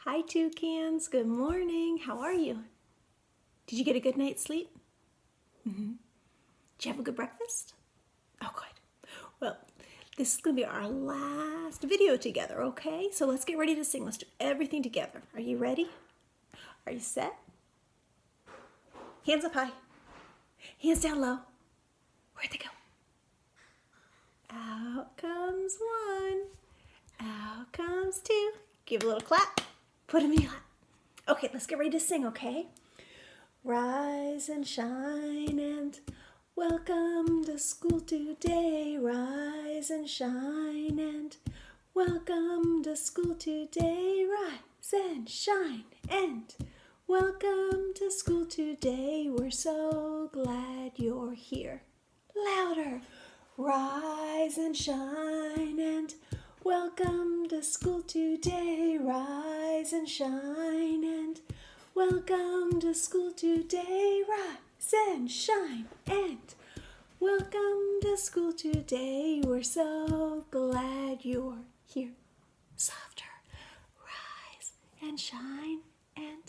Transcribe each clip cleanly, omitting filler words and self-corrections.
Hi, toucans. Good morning. How are you? Did you get a good night's sleep? Did you have a good breakfast? Oh, good. Well, this is going to be our last video together, okay? So let's get ready to sing. Let's do everything together. Are you ready? Are you set? Hands up high. Hands down low. Where'd they go? Out comes one. Out comes two. Give a little clap. Put them in your lap. Okay, let's get ready to sing, okay? Rise and shine and welcome to school today. Rise and shine and welcome to school today. Rise and shine and welcome to school today. We're so glad you're here. Louder. Rise and shine and welcome to school today. Rise and shine and welcome to school today. Rise and shine and welcome to school today. We're so glad you're here. Softer. Rise and shine and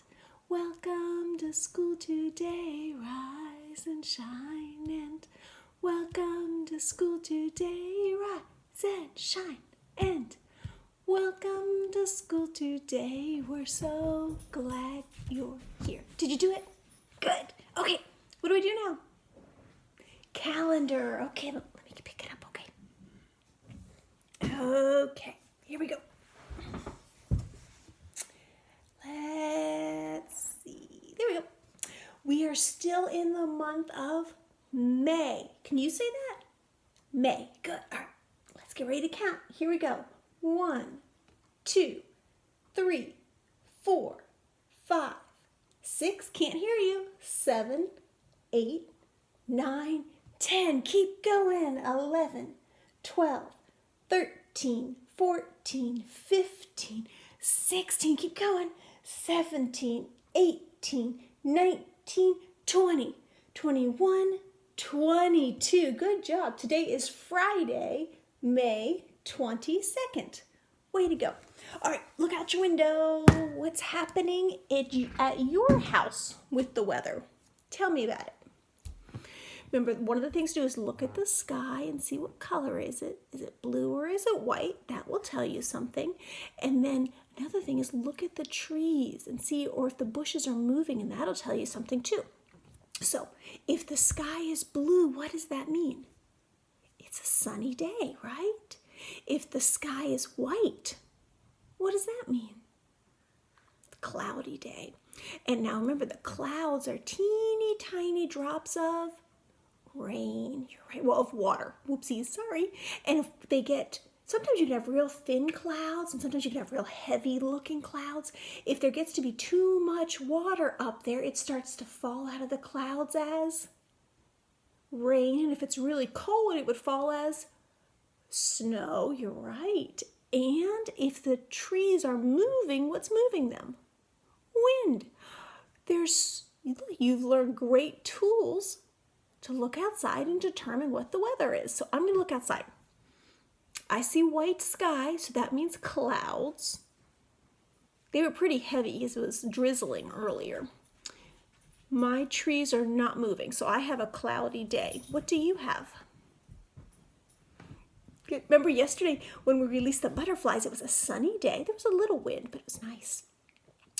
welcome to school today. Rise and shine and welcome to school today. Rise and shine and welcome to school today. We're so glad you're here. Did you do it? Good. Okay, what do we do now? Calendar. Okay, let me pick it up, okay? Okay, here we go. Let's see. There we go. We are still in the month of May. Can you say that? May. Good. All right. Let's get ready to count. Here we go. 1, 2, 3, 4, 5, 6. Can't hear you. 7, 8, 9, 10. Keep going. 11, 12, 13, 14, 15, 16. Keep going. 17, 18, 19, 20, 21, 22. Good job. Today is Friday, May 22nd. Way to go. All right, look out your window. What's happening at your house with the weather? Tell me about it. Remember, one of the things to do is look at the sky and see what color is it. Is it blue or is it white? That will tell you something. And then another thing is look at the trees and see or if the bushes are moving, and that'll tell you something too. So if the sky is blue, what does that mean? It's a sunny day, right? If the sky is white, what does that mean? It's a cloudy day. And now remember, the clouds are teeny tiny drops of rain. You're right. Well, of water. Whoopsies, sorry. And if they get, sometimes you can have real thin clouds and sometimes you can have real heavy looking clouds. If there gets to be too much water up there, it starts to fall out of the clouds as rain. And if it's really cold, it would fall as snow. You're right. And if the trees are moving, what's moving them? Wind. You've learned great tools to look outside and determine what the weather is. So I'm going to look outside. I see white sky, so that means clouds. They were pretty heavy because it was drizzling earlier. My trees are not moving, so I have a cloudy day. What do you have? Remember yesterday when we released the butterflies, it was a sunny day. There was a little wind, but it was nice.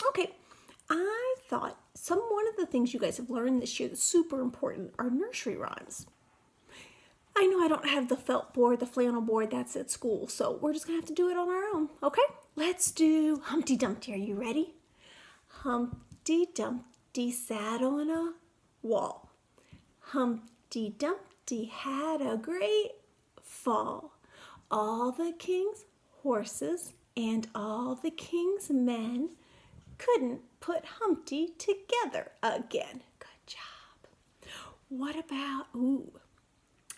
Okay, I thought one of the things you guys have learned this year that's super important are nursery rhymes. I know I don't have the felt board, the flannel board, that's at school, so we're just going to have to do it on our own, okay? Let's do Humpty Dumpty. Are you ready? Humpty Dumpty sat on a wall. Humpty Dumpty had a great fall. All the king's horses and all the king's men couldn't put Humpty together again. Good job. What about,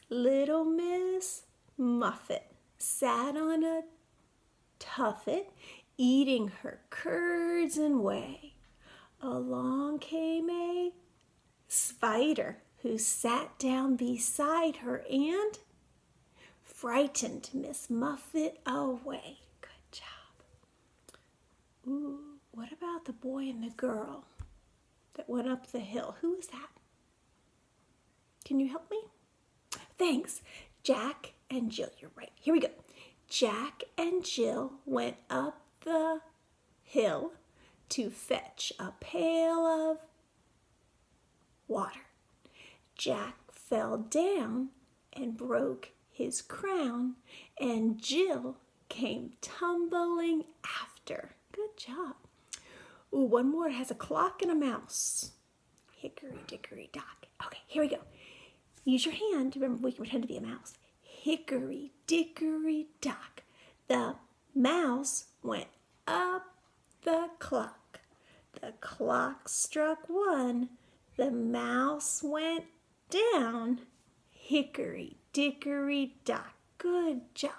Little Miss Muffet sat on a tuffet, eating her curds and whey. Along came a spider who sat down beside her and frightened Miss Muffet away. Good job. what about the boy and the girl that went up the hill? Who is that? Can you help me? Thanks. Jack and Jill. You're right. Here we go. Jack and Jill went up the hill to fetch a pail of water. Jack fell down and broke his crown, and Jill came tumbling after. Good job. Ooh, one more. It has a clock and a mouse. Hickory dickory dock. Okay, here we go. Use your hand. Remember, we can pretend to be a mouse. Hickory dickory dock. The mouse went up the clock. The clock struck 1. The mouse went down. Hickory dickory dock. Good job.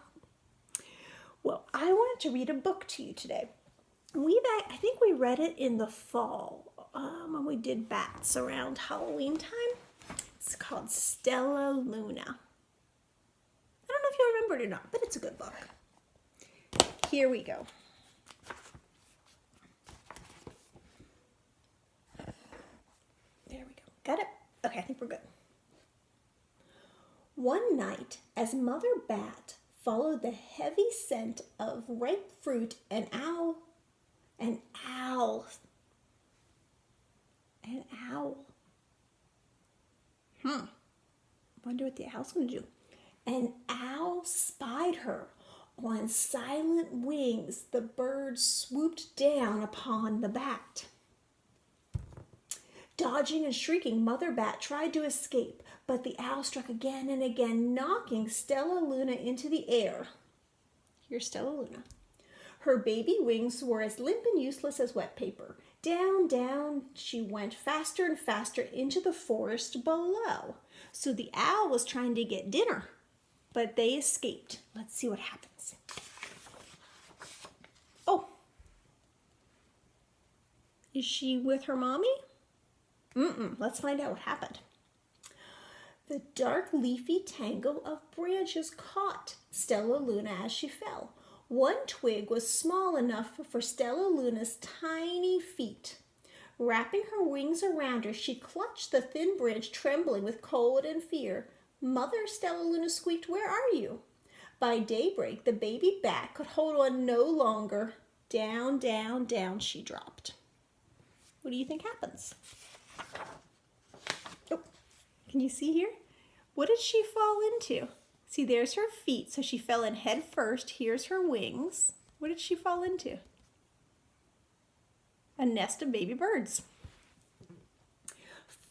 Well, I wanted to read a book to you today. I think we read it in the fall when we did bats around Halloween time. It's called Stellaluna. I don't know if you'll remember it or not, but it's a good book. Here we go. There we go. Got it? Okay, I think we're good. One night, as Mother Bat followed the heavy scent of ripe fruit, an owl. Wonder what the owl's going to do. An owl spied her. On silent wings, the bird swooped down upon the bat. Dodging and shrieking, Mother Bat tried to escape, but the owl struck again and again, knocking Stellaluna into the air. Here's Stellaluna. Her baby wings were as limp and useless as wet paper. Down, down she went faster and faster into the forest below. So the owl was trying to get dinner, but they escaped. Let's see what happens. Oh, is she with her mommy? Let's find out what happened. The dark leafy tangle of branches caught Stellaluna as she fell. One twig was small enough for Stellaluna's tiny feet. Wrapping her wings around her, she clutched the thin branch, trembling with cold and fear. Mother, Stellaluna squeaked, "Where are you?" By daybreak, the baby bat could hold on no longer. Down, down, down she dropped. What do you think happens? Oh, can you see here? What did she fall into? See, there's her feet, so she fell in head first. Here's her wings. What did she fall into? A nest of baby birds.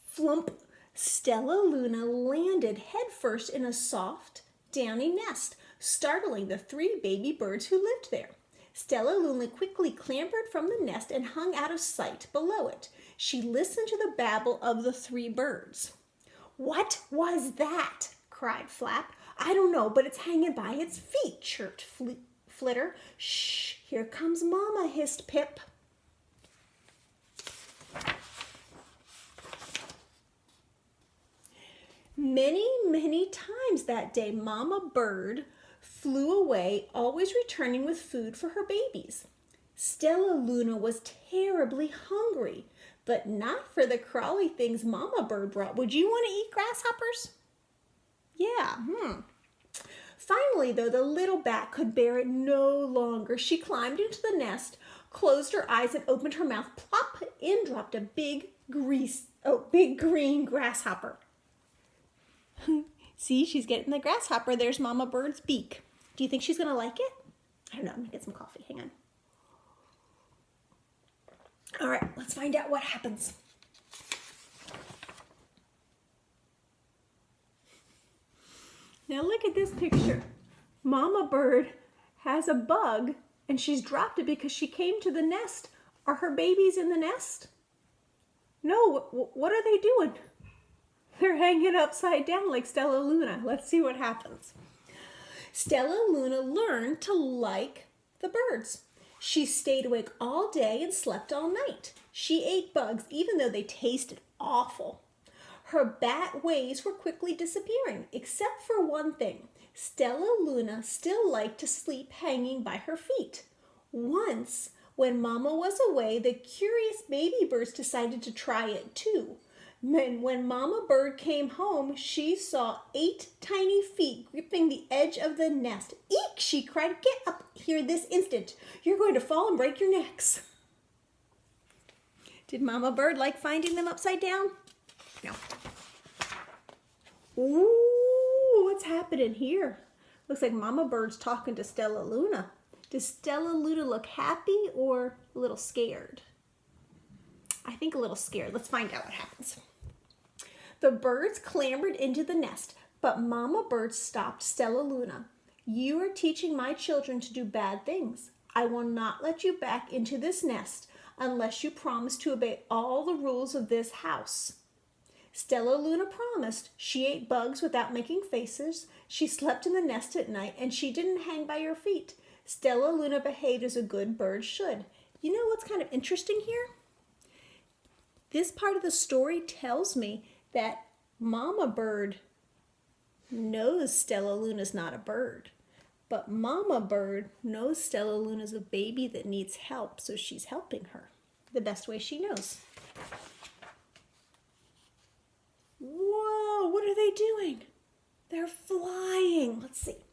Flump! Stellaluna landed head first in a soft, downy nest, startling the 3 baby birds who lived there. Stellaluna quickly clambered from the nest and hung out of sight below it. She listened to the babble of the 3 birds. "What was that?" cried Flap. "I don't know, but it's hanging by its feet," chirped Flitter. "Shh, here comes Mama," hissed Pip. Many, many times that day, Mama Bird flew away, always returning with food for her babies. Stellaluna was terribly hungry, but not for the crawly things Mama Bird brought. Would you want to eat grasshoppers? Yeah, Finally, though, the little bat could bear it no longer. She climbed into the nest, closed her eyes, and opened her mouth. Plop! In dropped a big green grasshopper. See, she's getting the grasshopper. There's Mama Bird's beak. Do you think she's going to like it? I don't know. I'm going to get some coffee. Hang on. All right, let's find out what happens. Now look at this picture. Mama Bird has a bug and she's dropped it because she came to the nest. Are her babies in the nest? No, what are they doing? They're hanging upside down like Stellaluna. Let's see what happens. Stellaluna learned to like the birds. She stayed awake all day and slept all night. She ate bugs even though they tasted awful. Her bat ways were quickly disappearing, except for one thing. Stellaluna still liked to sleep hanging by her feet. Once, When Mama was away, the curious baby birds decided to try it too. And when Mama Bird came home, she saw 8 tiny feet gripping the edge of the nest. "Eek!" she cried. "Get up here this instant. You're going to fall and break your necks." Did Mama Bird like finding them upside down? No. Ooh, what's happening here? Looks like Mama Bird's talking to Stella Luna. Does Stella Luna look happy or a little scared? I think a little scared. Let's find out what happens. The birds clambered into the nest, but Mama Bird stopped Stella Luna. "You are teaching my children to do bad things. I will not let you back into this nest unless you promise to obey all the rules of this house." Stella Luna promised. She ate bugs without making faces. She slept in the nest at night, and she didn't hang by her feet. Stella Luna behaved as a good bird should. You know what's kind of interesting here? This part of the story tells me that Mama Bird knows Stella Luna's not a bird, but Mama Bird knows Stella Luna's a baby that needs help, so she's helping her the best way she knows. Whoa, what are they doing? They're flying. Let's see.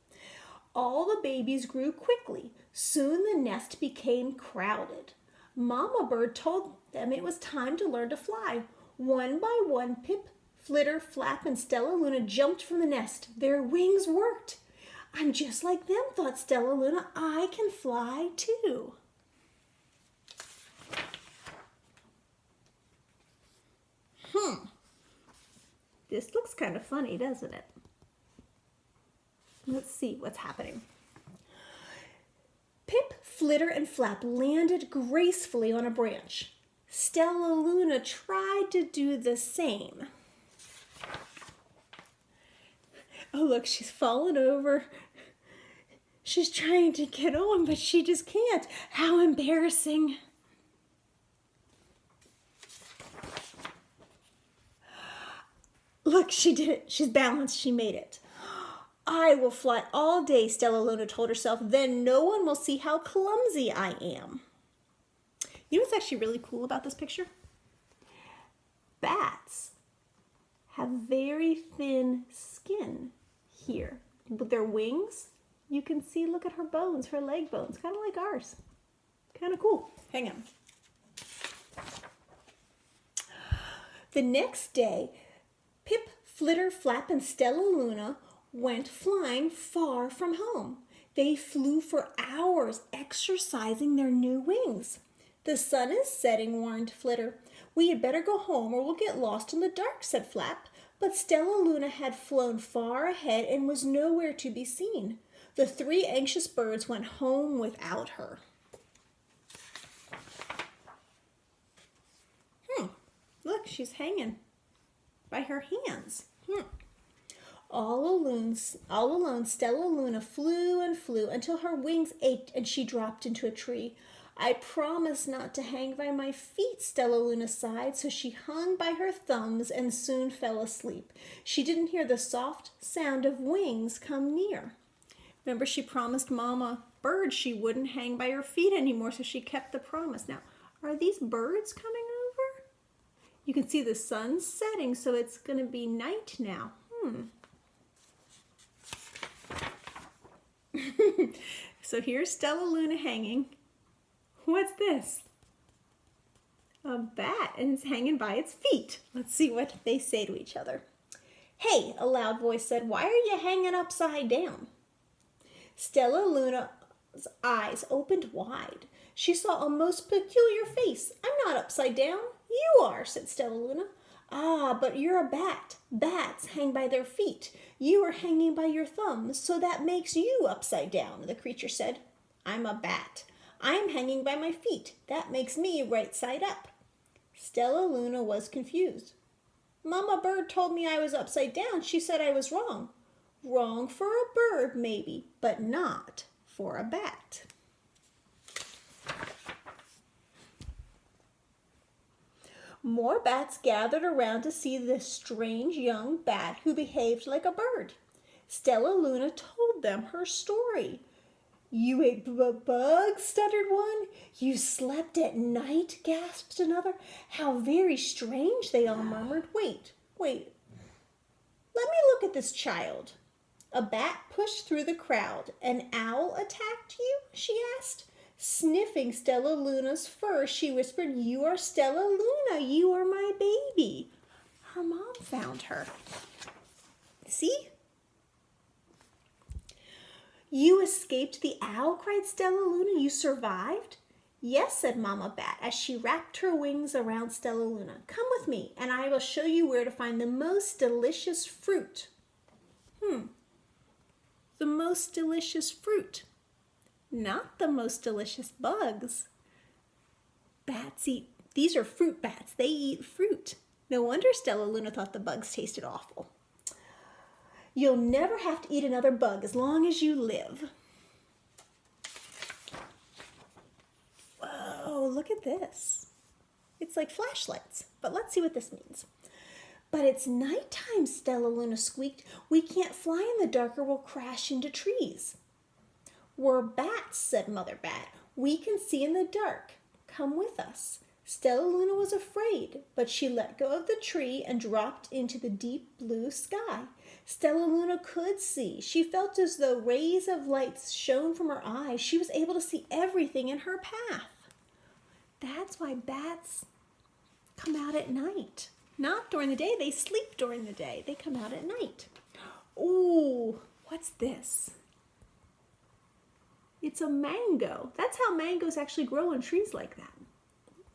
All the babies grew quickly. Soon the nest became crowded. Mama Bird told them it was time to learn to fly. One by one, Pip, Flitter, Flap, and Stella Luna jumped from the nest. Their wings worked. "I'm just like them," thought Stella Luna. "I can fly too." This looks kind of funny, doesn't it? Let's see what's happening. Pip, Flitter, and Flap landed gracefully on a branch. Stella Luna tried to do the same. Oh, look, she's fallen over. She's trying to get on, but she just can't. How embarrassing. Look, she did it. She's balanced. She made it. "I will fly all day," Stella Luna told herself. "Then no one will see how clumsy I am." You know what's actually really cool about this picture? Bats have very thin skin here. With their wings, you can see, look at her bones, her leg bones, kind of like ours. Kind of cool. Hang on. The next day, Pip, Flitter, Flap, and Stella Luna went flying far from home. They flew for hours, exercising their new wings. "The sun is setting," warned Flitter. "We had better go home or we'll get lost in the dark," said Flap. But Stella Luna had flown far ahead and was nowhere to be seen. The 3 anxious birds went home without her. Look, she's hanging by her hands. All alone, Stella Luna flew and flew until her wings ached and she dropped into a tree. "I promised not to hang by my feet," Stella Luna sighed, so she hung by her thumbs and soon fell asleep. She didn't hear the soft sound of wings come near. Remember, she promised Mama Bird she wouldn't hang by her feet anymore, so she kept the promise. Now, are these birds coming over? You can see the sun setting, so it's going to be night now. So here's Stella Luna hanging. What's this? A bat, and it's hanging by its feet. Let's see what they say to each other. "Hey," a loud voice said, "why are you hanging upside down?" Stella Luna's eyes opened wide. She saw a most peculiar face. "I'm not upside down. You are," said Stella Luna. "Ah, but you're a bat. Bats hang by their feet. You are hanging by your thumbs, so that makes you upside down," the creature said. "I'm a bat. I'm hanging by my feet. That makes me right side up." Stella Luna was confused. "Mama Bird told me I was upside down. She said I was wrong." Wrong for a bird, maybe, but not for a bat. More bats gathered around to see this strange young bat who behaved like a bird. Stella Luna told them her story. You ate bugs, stuttered one. You slept at night, gasped another. How very strange, they all murmured. Wait, let me look at this child. A bat pushed through the crowd. An owl attacked you? She asked. Sniffing Stella Luna's fur, she whispered, You are Stella Luna. You are my baby. Her mom found her. See? You escaped the owl, cried Stella Luna. You survived? Yes, said Mama Bat as she wrapped her wings around Stella Luna. Come with me, and I will show you where to find the most delicious fruit. The most delicious fruit. Not the most delicious bugs. Bats eat, these are fruit bats. They eat fruit. No wonder Stella Luna thought the bugs tasted awful. You'll never have to eat another bug as long as you live. Whoa, look at this. It's like flashlights, but let's see what this means. But it's nighttime, Stella Luna squeaked. We can't fly in the dark or we'll crash into trees. We're bats, said Mother Bat. We can see in the dark. Come with us. Stella Luna was afraid, but she let go of the tree and dropped into the deep blue sky. Stella Luna could see. She felt as though rays of light shone from her eyes. She was able to see everything in her path. That's why bats come out at night. Not during the day. They sleep during the day. They come out at night. Ooh, what's this? It's a mango. That's how mangoes actually grow on trees like that.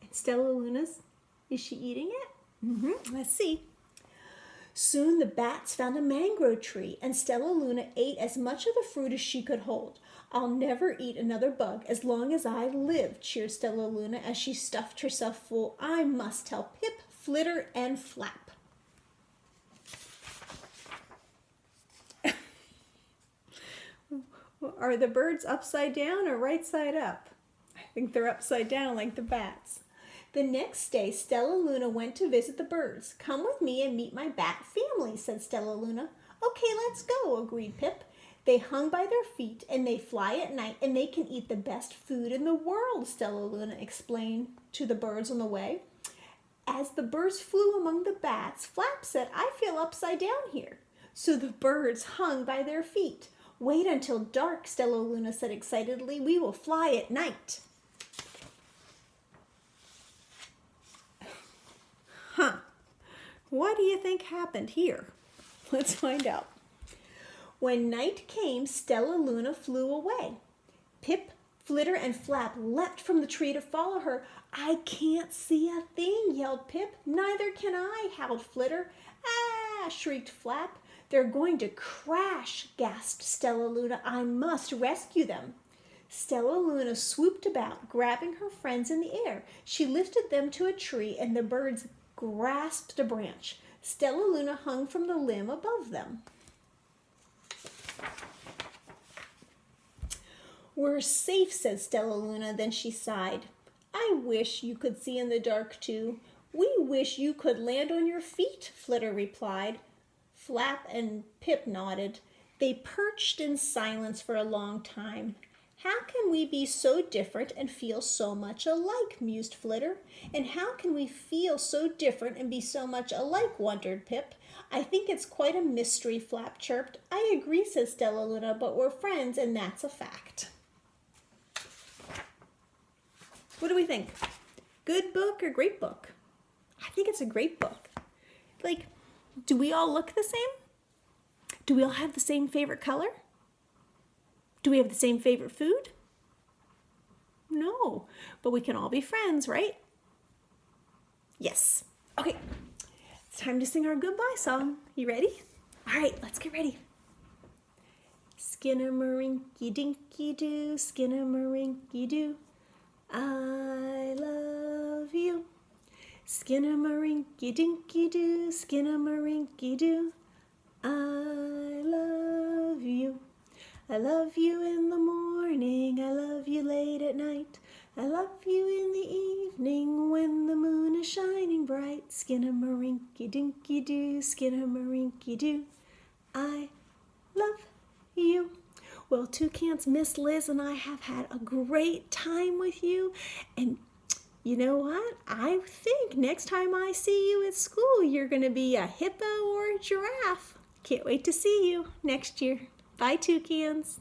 And Stella Luna's, is she eating it? Let's see. Soon the bats found a mango tree, and Stella Luna ate as much of the fruit as she could hold. I'll never eat another bug as long as I live, cheered Stella Luna as she stuffed herself full. I must tell Pip, Flitter, and Flap. Are the birds upside down or right side up? I think they're upside down like the bats. The next day, Stella Luna went to visit the birds. Come with me and meet my bat family, said Stella Luna. Okay, let's go, agreed Pip. They hung by their feet and they fly at night and they can eat the best food in the world, Stella Luna explained to the birds on the way. As the birds flew among the bats, Flap said, I feel upside down here. So the birds hung by their feet. Wait until dark, Stella Luna said excitedly. We will fly at night. What do you think happened here? Let's find out. When night came, Stella Luna flew away. Pip, Flitter, and Flap leapt from the tree to follow her. I can't see a thing, yelled Pip. Neither can I, howled Flitter. Ah, shrieked Flap. They're going to crash, gasped Stella Luna. I must rescue them. Stella Luna swooped about, grabbing her friends in the air. She lifted them to a tree, and the birds grasped a branch. Stella Luna hung from the limb above them. We're safe, said Stella Luna. Then she sighed. I wish you could see in the dark, too. We wish you could land on your feet, Flitter replied. Flap and Pip nodded. They perched in silence for a long time. How can we be so different and feel so much alike, mused Flitter. And how can we feel so different and be so much alike, wondered Pip. I think it's quite a mystery, Flap chirped. I agree, said Stella Luna, but we're friends and that's a fact. What do we think? Good book or great book? I think it's a great book. Like, do we all look the same? Do we all have the same favorite color? Do we have the same favorite food? No, but we can all be friends, right? Yes. Okay, it's time to sing our goodbye song. You ready? All right, let's get ready. Skinnamarink-a-dinky-doo, skinnamarink-a-doo. I love you. Skinnamarink-a-dinky-doo, skinnamarink-a-doo. I love you. I love you in the morning, I love you late at night. I love you in the evening when the moon is shining bright. Skinnamarink-a-dinky-doo, skinnamarink-a-doo. I love you. Well, Toucans, Miss Liz and I have had a great time with you. And you know what? I think next time I see you at school, you're going to be a hippo or a giraffe. Can't wait to see you next year. Bye, Toucans.